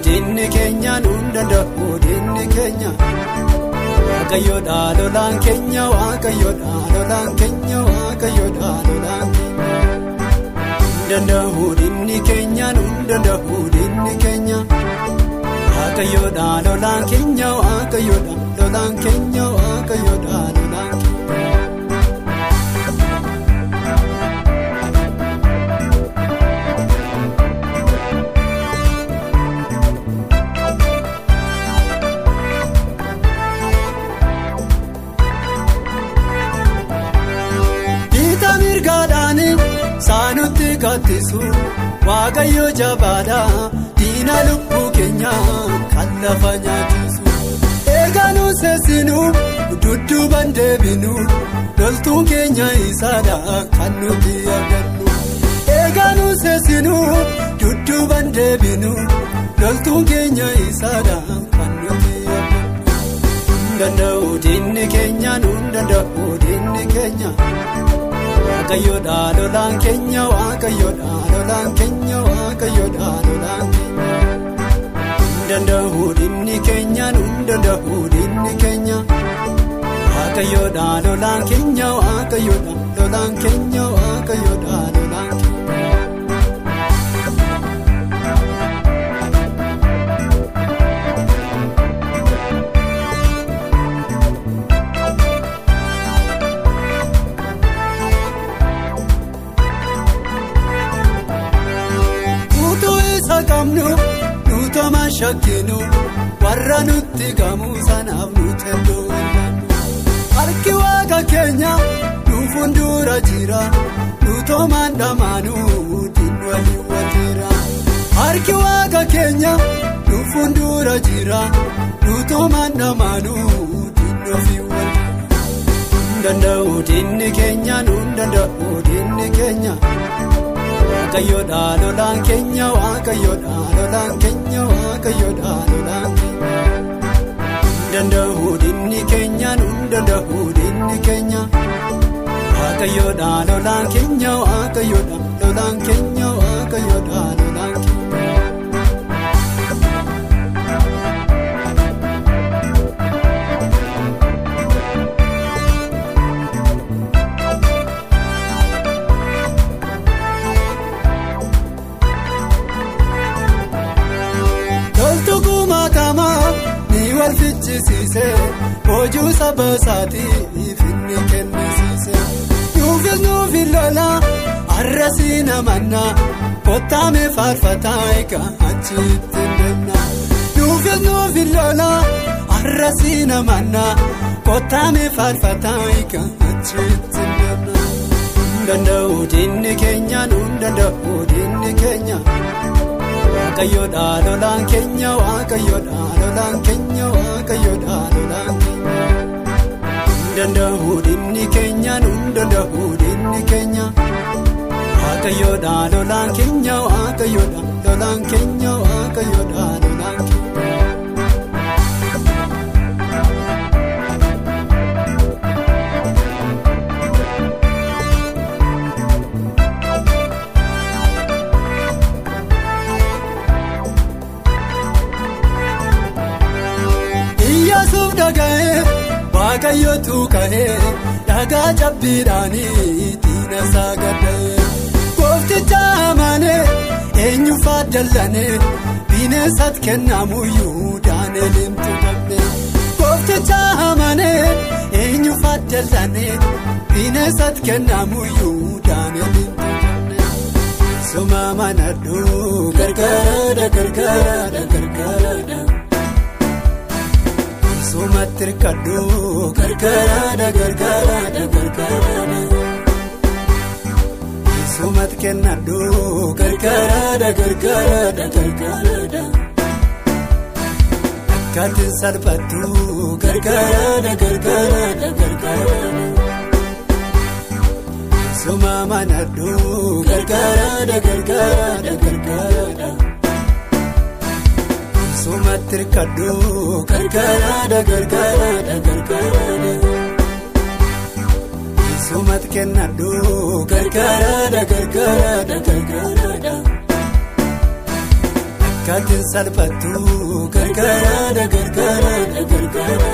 Dinni Kenya nundanda'u dinni Kenya Waaqayyoodha lolaan Kenya Waaqayyoodha lolaan Kenya Waaqayyoodha lolaan Kenya Nundanda'u dinni Kenya nundanda'u dinni Kenya Waaqayyoodha lolaan Kenya Waaqayyoodha lolaan Kenya Waaqayyoodha lolaan Kenya Saanutti kaattisu Waaqayyo jabaadha diina lubbuu keenya kan lafa nyaachisu eegaanu seessinu dudduubaan deebinu loltuun keenya isaadha kan nuti argannu eegaanu seessinu dudduubaan deebinu loltuun keenya isaadha kan nuti argannu Nundanda'u dinni Kenya nundanda'u dinni Kenya Waaqayyoodha lolaan Kenya Waaqayyoodha lolaan Kenya Waaqayyoodha lolaan Kenya Nundanda'u dinni Kenya nundanda'u dinni Kenya Waaqayyoodha lolaan Kenya Waaqayyoodha lolaan Kenya Waaqayyoodha lolaan Kenya Nutoma shakkinu warra nutti gamu sanaaf nuti doonanu harki Waaqa keenya nu fuuldura jira nutoma ndamaanu dinni waliin waltira harki Waaqa keenya nu fuuldura jira nutoma ndamaanu dinni waliin waltira Nundanda'u dinni Kenya nundanda'u dinni Kenya Waaqayyoodha lolaan Kenya Waaqayyoodha lolaan Kenya Waaqayyoodha lolaan Kenya Nundanda'u dinni Kenya nundanda'u dinni Kenya Waaqayyoodha lolaan Kenya Waaqayyoodha lolaan Kenya Waaqayyoodha lolaan Kenya Fichisiise hojuu saba isaatiif inni kennisiise nuufi lola arrasii namanna kottaame faarfataa egaa achitti ndenna nuufi lola arrasii namanna kottaame faarfataa egaa achitti ndenna Nundanda'u dinni Kenya nundanda'u dinni Kenya Waaqayyoodha lolaan Kenya Waaqayyoodha lolaan Kenya Waaqayyoodha lolaan Kenya Nundanda'u dinni Kenya nundanda'u dinni Kenya Waaqayyoodha lolaan Kenya Waaqayyoodha lolaan Kenya Waaqayyoodha lolaan Kenya Waaqayyootu ka'ee dhagaa cabbiidhaanii diina isaa gadda'ee goofticha amanee eenyuufaa dallanee bineensatti kennamuyyuu Daani'eliin tuqamne goofticha amanee eenyuufaa dallanee bineensatti kennamuyyuu Daani'eliin tuqamne suma manadhuu gargaara Sumatir kaddu gargaara Sumat kennadhu gargaara Akkatiin salphattu gargaara Suma manadhu gargaara tirkadhu gargaarada gargaarada sumat kennadhu gargaarada akkatin salphattu gargaarada gargaarada